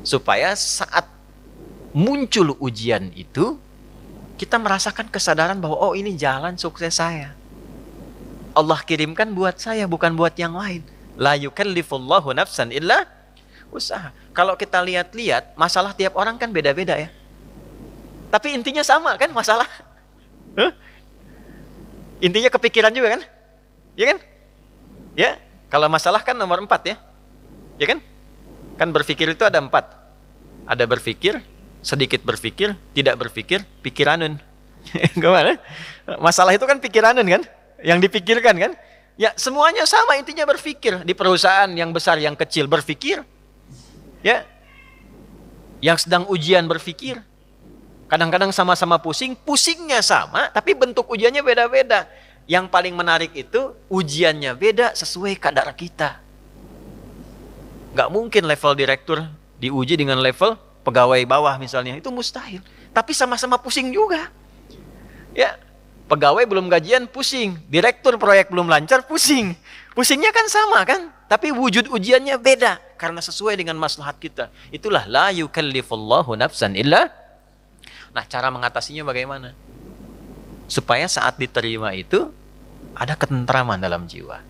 Supaya saat muncul ujian itu, kita merasakan kesadaran bahwa oh ini jalan sukses saya. Allah kirimkan buat saya, bukan buat yang lain. La yukallifullahu nafsan illa usaha. Kalau kita lihat-lihat, masalah tiap orang kan beda-beda ya. Tapi intinya sama kan masalah. Intinya kepikiran juga kan? Ya kan? Ya, kalau masalah kan nomor 4 ya. Ya kan? Kan berpikir itu ada 4. Ada berpikir, sedikit berpikir, tidak berpikir, pikiranun. Gimana? Masalah itu kan pikiranun kan? Yang dipikirkan kan? Ya, semuanya sama, intinya berpikir. Di perusahaan yang besar, yang kecil berpikir. Ya. Yang sedang ujian berpikir. Kadang-kadang sama-sama pusing, pusingnya sama, tapi bentuk ujiannya beda-beda. Yang paling menarik itu, ujiannya beda sesuai kadar kita. Nggak mungkin level direktur diuji dengan level pegawai bawah misalnya. Itu mustahil. Tapi sama-sama pusing juga. Ya, pegawai belum gajian pusing. Direktur proyek belum lancar pusing. Pusingnya kan sama kan? Tapi wujud ujiannya beda. Karena sesuai dengan maslahat kita. Itulah la yukallifullahu nafsan illa. Nah, cara mengatasinya bagaimana? Supaya saat diterima itu ada ketentraman dalam jiwa.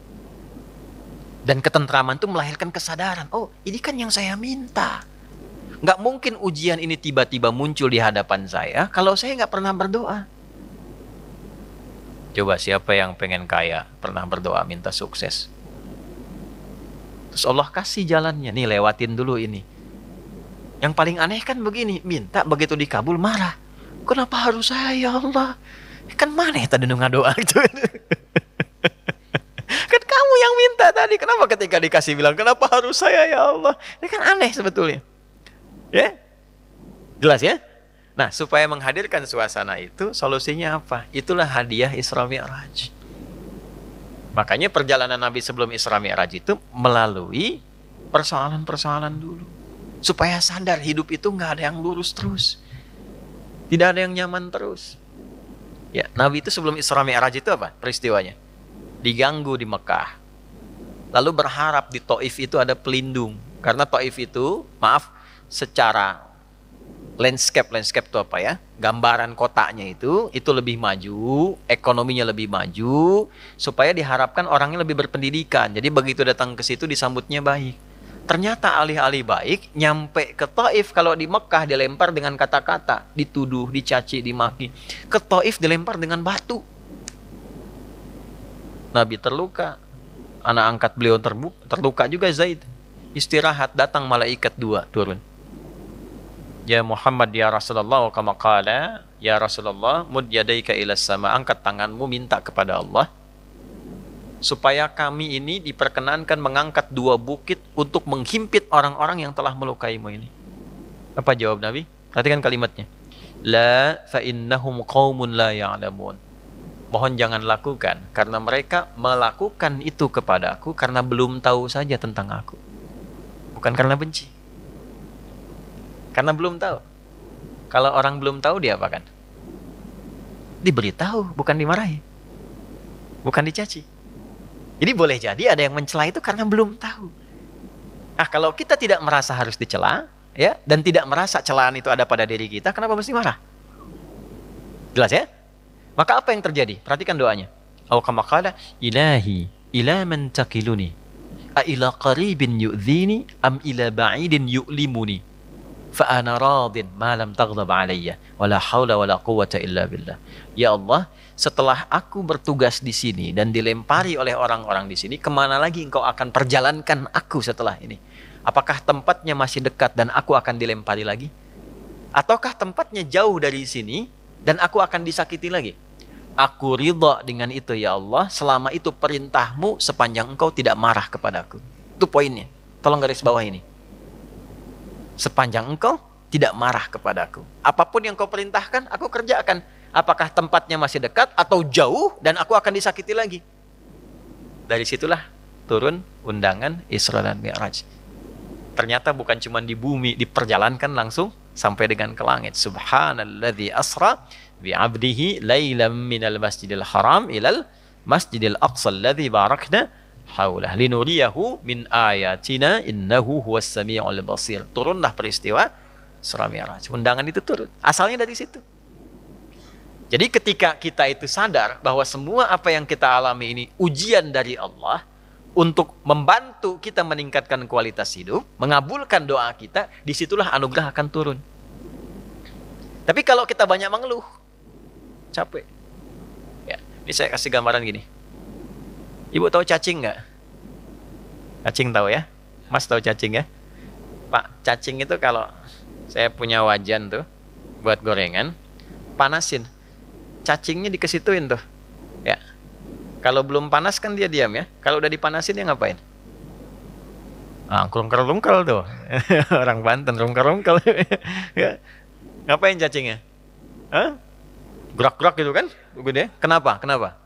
Dan ketentraman itu melahirkan kesadaran. Oh, ini kan yang saya minta. Nggak mungkin ujian ini tiba-tiba muncul di hadapan saya kalau saya nggak pernah berdoa. Coba siapa yang pengen kaya, pernah berdoa minta sukses. Terus Allah kasih jalannya. Nih, lewatin dulu ini. Yang paling aneh kan begini, minta begitu dikabul marah. Kenapa harus saya ya Allah? Kan mana ya tadi doa gitu. Kan kamu yang minta tadi, kenapa ketika dikasih bilang kenapa harus saya ya Allah? Ini kan aneh sebetulnya. Ya? Jelas ya? Nah, supaya menghadirkan suasana itu, solusinya apa? Itulah hadiah Isra Mi'raj. Makanya perjalanan Nabi sebelum Isra Mi'raj itu melalui persoalan-persoalan dulu. Supaya sadar hidup itu nggak ada yang lurus terus. Tidak ada yang nyaman terus. Ya, Nabi itu sebelum Isra Mi'raj itu apa peristiwanya? Diganggu di Mekah. Lalu berharap di Taif itu ada pelindung. Karena Taif itu, maaf, secara landscape itu apa ya? Gambaran kotanya itu lebih maju, ekonominya lebih maju, supaya diharapkan orangnya lebih berpendidikan. Jadi begitu datang ke situ disambutnya baik. Ternyata alih-alih baik, nyampe ke Taif, kalau di Mekah dilempar dengan kata-kata, dituduh, dicaci, dimaki. Ke Taif dilempar dengan batu. Nabi terluka, anak angkat beliau terluka juga Zaid. Istirahat, datang malaikat 2 turun. Ya Muhammad ya Rasulullah, kama qala, ya Rasulullah, mud yadaika ilas sama, angkat tanganmu minta kepada Allah. Supaya kami ini diperkenankan mengangkat 2 bukit untuk menghimpit orang-orang yang telah melukaimu ini. Apa jawab Nabi? Perhatikan kalimatnya. La fa innahum qaumun la ya'lamun. Mohon jangan lakukan, karena mereka melakukan itu kepadaku karena belum tahu saja tentang aku. Bukan karena benci. Karena belum tahu. Kalau orang belum tahu dia apakan? Diberitahu, bukan dimarahi. Bukan dicaci. Jadi boleh jadi ada yang mencela itu karena belum tahu. Ah, kalau kita tidak merasa harus dicela, ya, dan tidak merasa celaan itu ada pada diri kita, kenapa mesti marah? Jelas ya? Maka apa yang terjadi? Perhatikan doanya. Aw kama qala, ilahi ila man takiluni, a ila qaribin yu'dhini am ila ba'idin yu'limuni, fa ana radin ma lam taghdab alayya wala haula wala quwwata illa billah. Ya Allah, setelah aku bertugas di sini dan dilempari oleh orang-orang di sini, kemana lagi engkau akan perjalankan aku setelah ini? Apakah tempatnya masih dekat dan aku akan dilempari lagi? Ataukah tempatnya jauh dari sini dan aku akan disakiti lagi? Aku ridha dengan itu ya Allah, selama itu perintahmu sepanjang engkau tidak marah kepadaku. Itu poinnya. Tolong garis bawah ini. Sepanjang engkau tidak marah kepadaku. Apapun yang kau perintahkan, aku kerjakan. Apakah tempatnya masih dekat atau jauh dan aku akan disakiti lagi? Dari situlah turun undangan Isra dan Mi'raj. Ternyata bukan cuma di bumi, diperjalankan langsung sampai dengan ke langit. Subhanalladzi asra bi'abdihi lailam minal masjidil haram ilal masjidil aqsa alladzi barakna haulah linuriyahu min ayatina innahu huwas samiul basir. Turunlah peristiwa Isra Mi'raj. Undangan itu turun. Asalnya dari situ. Jadi ketika kita itu sadar bahwa semua apa yang kita alami ini ujian dari Allah untuk membantu kita meningkatkan kualitas hidup, mengabulkan doa kita, disitulah anugerah akan turun. Tapi kalau kita banyak mengeluh, capek. Ya, ini saya kasih gambaran gini. Ibu tahu cacing nggak? Cacing tahu ya? Mas tahu cacing ya? Pak, cacing itu kalau saya punya wajan tuh buat gorengan, panasin. Cacingnya dikesituin tuh. Ya. Kalau belum panas kan dia diam ya. Kalau udah dipanasin dia ngapain? Ah, rungkel-rungkel tuh. Orang Banten rungkel-rungkel. Ya. Ngapain cacingnya? Hah? Gerak-gerak gitu kan? Gede. Kenapa? Kenapa?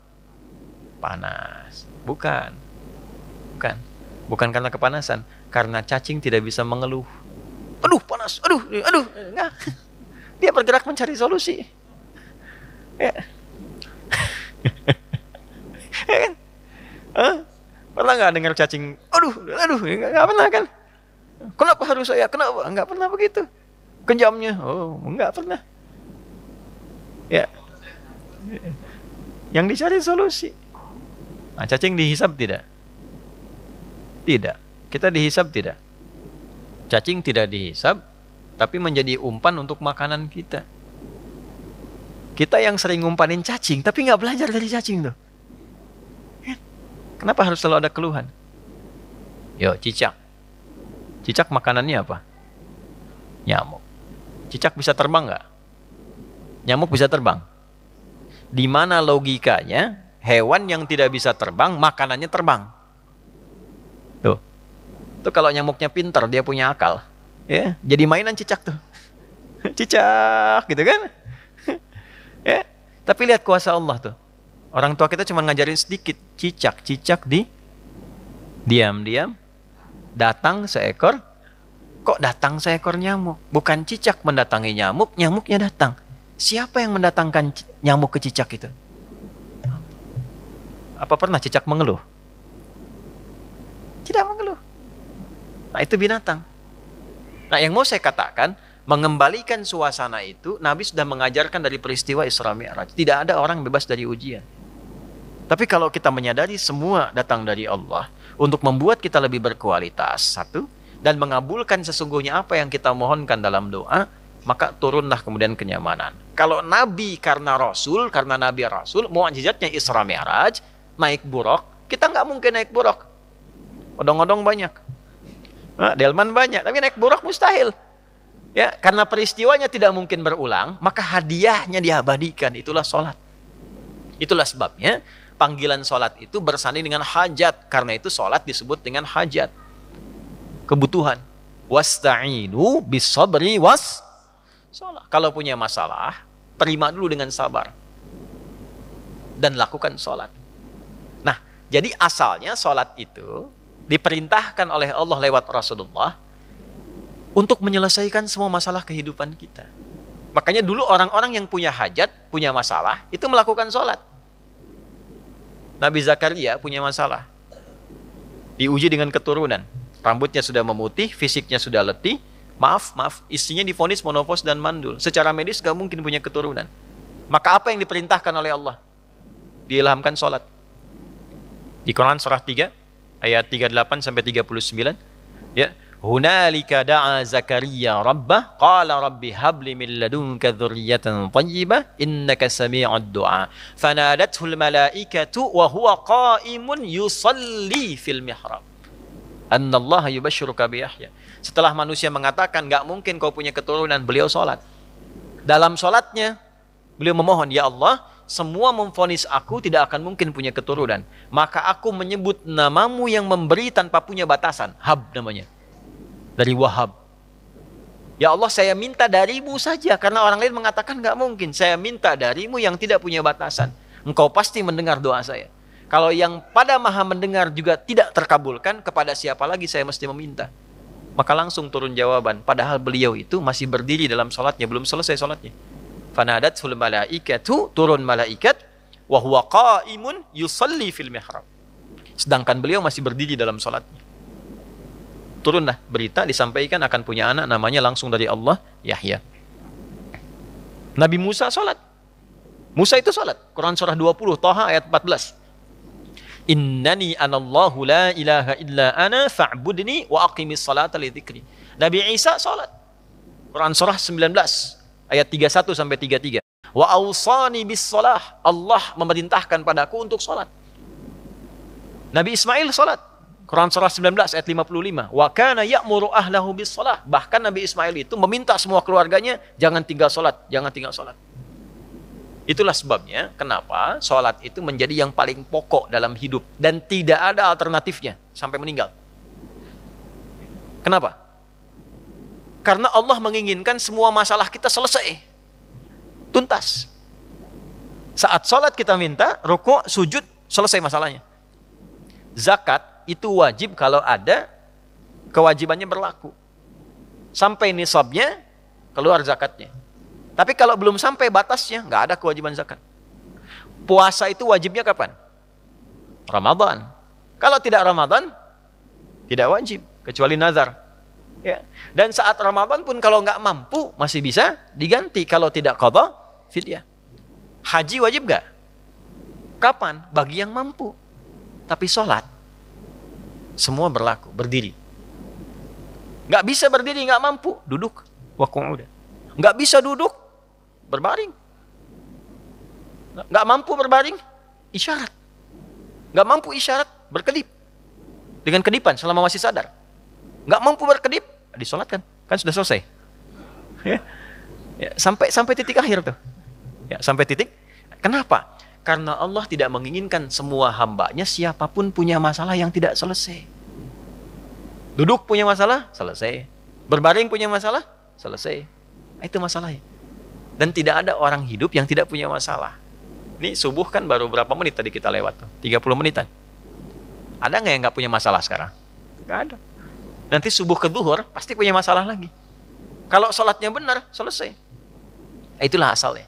Panas. Bukan. Bukan. Bukan karena kepanasan. Karena cacing tidak bisa mengeluh. Aduh, panas. Aduh. Enggak. Dia bergerak mencari solusi. Ya. Ya kan? Pernah nggak dengar cacing? Aduh, nggak pernah kan? Kenapa harus saya? Kenapa? Nggak pernah begitu. Kejamnya, oh, nggak pernah. Ya. Yang dicari solusi. Nah, cacing dihisap tidak? Tidak. Kita dihisap tidak? Cacing tidak dihisap, tapi menjadi umpan untuk makanan kita. Kita yang sering ngumpanin cacing, tapi nggak belajar dari cacing tuh. Kenapa harus selalu ada keluhan? Yo, cicak. Cicak makanannya apa? Nyamuk. Cicak bisa terbang nggak? Nyamuk bisa terbang. Di mana logikanya hewan yang tidak bisa terbang, makanannya terbang? Tuh. Tuh kalau nyamuknya pintar, dia punya akal. Ya, jadi mainan cicak tuh. Cicak, gitu kan? Ya, tapi lihat kuasa Allah tuh. Orang tua kita cuma ngajarin sedikit. Cicak diam-diam datang seekor. Kok datang seekor nyamuk? Bukan cicak mendatangi nyamuk, nyamuknya datang. Siapa yang mendatangkan nyamuk ke cicak itu? Apa pernah cicak mengeluh? Tidak mengeluh. Nah, itu binatang. Nah, yang mau saya katakan, mengembalikan suasana itu, Nabi sudah mengajarkan dari peristiwa Isra Mi'raj. Tidak ada orang bebas dari ujian. Tapi kalau kita menyadari semua datang dari Allah untuk membuat kita lebih berkualitas, satu, dan mengabulkan sesungguhnya apa yang kita mohonkan dalam doa, maka turunlah kemudian kenyamanan. Kalau Nabi karena Rasul, karena Nabi Rasul, mu'jizatnya Isra Mi'raj, naik buruk, kita nggak mungkin naik buruk. Odong-odong banyak. Nah, delman banyak, tapi naik buruk mustahil. Ya, karena peristiwanya tidak mungkin berulang, maka hadiahnya diabadikan, itulah sholat. Itulah sebabnya panggilan sholat itu bersanding dengan hajat. Karena itu sholat disebut dengan hajat. Kebutuhan. Wasta'inu bis-sabri was sholat. Kalau punya masalah, terima dulu dengan sabar. Dan lakukan sholat. Nah, jadi asalnya sholat itu diperintahkan oleh Allah lewat Rasulullah untuk menyelesaikan semua masalah kehidupan kita. Makanya dulu orang-orang yang punya hajat, punya masalah, itu melakukan sholat. Nabi Zakaria punya masalah. Diuji dengan keturunan. Rambutnya sudah memutih, fisiknya sudah letih. Maaf, istrinya divonis monopos dan mandul. Secara medis gak mungkin punya keturunan. Maka apa yang diperintahkan oleh Allah? Diilhamkan sholat. Di Quran surah 3, ayat 38 sampai 39. Ya. Hunalika da'a Zakaria rabbah qala rabbi habli min ladunka dzurriyyatan thayyibah innaka sami'ud du'a fanadathu al malaikatu wa huwa qa'imun yusalli fil mihrab annallaha yubashshiruka bi Yahya. Setelah manusia mengatakan enggak mungkin kau punya keturunan, beliau salat. Dalam salatnya beliau memohon, ya Allah, semua memvonis aku tidak akan mungkin punya keturunan, maka aku menyebut namamu yang memberi tanpa punya batasan. Hab namanya. Dari Wahab. Ya Allah, saya minta darimu saja, karena orang lain mengatakan nggak mungkin. Saya minta darimu yang tidak punya batasan. Engkau pasti mendengar doa saya. Kalau yang pada maha mendengar juga tidak terkabulkan, kepada siapa lagi saya mesti meminta? Maka langsung turun jawaban. Padahal beliau itu masih berdiri dalam sholatnya, belum selesai sholatnya. Fanadatul malaikatu, turun malaikat, wa huwa qa'imun yusalli fil mihrab. Sedangkan beliau masih berdiri dalam sholatnya. Turunlah berita disampaikan akan punya anak namanya langsung dari Allah, Yahya. Nabi Musa sholat. Musa itu sholat. Quran surah 20, Thaha ayat 14. Innani anallahu la ilaha illa ana fa'budni wa aqimis salata li dzikri. Nabi Isa sholat. Quran surah 19 ayat 31 sampai 33. Wa awsani bis shalah. Allah memerintahkan padaku untuk sholat. Nabi Ismail sholat. Quran surah 19 ayat 55. Wa kana ya'muru ahlahu bis shalah. Bahkan Nabi Ismail itu meminta semua keluarganya jangan tinggal sholat, jangan tinggal sholat. Itulah sebabnya kenapa sholat itu menjadi yang paling pokok dalam hidup dan tidak ada alternatifnya sampai meninggal. Kenapa? Karena Allah menginginkan semua masalah kita selesai, tuntas. Saat sholat kita minta, rukuk, sujud, selesai masalahnya. Zakat itu wajib kalau ada kewajibannya berlaku. Sampai nisabnya, keluar zakatnya. Tapi kalau belum sampai batasnya, nggak ada kewajiban zakat. Puasa itu wajibnya kapan? Ramadan. Kalau tidak Ramadan, tidak wajib, kecuali nazar. Ya. Dan saat Ramadan pun kalau nggak mampu, masih bisa diganti. Kalau tidak qadha, fidyah. Haji wajib nggak? Kapan? Bagi yang mampu. Tapi sholat, semua berlaku, berdiri. Nggak bisa berdiri, nggak mampu, duduk. Waqu'uda. Nggak bisa duduk, berbaring. Nggak mampu berbaring, isyarat. Nggak mampu isyarat, berkedip. Dengan kedipan selama masih sadar. Nggak mampu berkedip, disolatkan. Kan sudah selesai. Ya. Ya, sampai titik akhir tuh. Ya, sampai titik. Kenapa? Karena Allah tidak menginginkan semua hambanya siapapun punya masalah yang tidak selesai. Duduk punya masalah, selesai. Berbaring punya masalah, selesai. Itu masalahnya. Dan tidak ada orang hidup yang tidak punya masalah. Ini subuh kan baru berapa menit tadi kita lewat tuh? 30 menitan. Ada nggak yang nggak punya masalah sekarang? Nggak ada. Nanti subuh ke zuhur pasti punya masalah lagi. Kalau sholatnya benar, selesai. Itulah asalnya.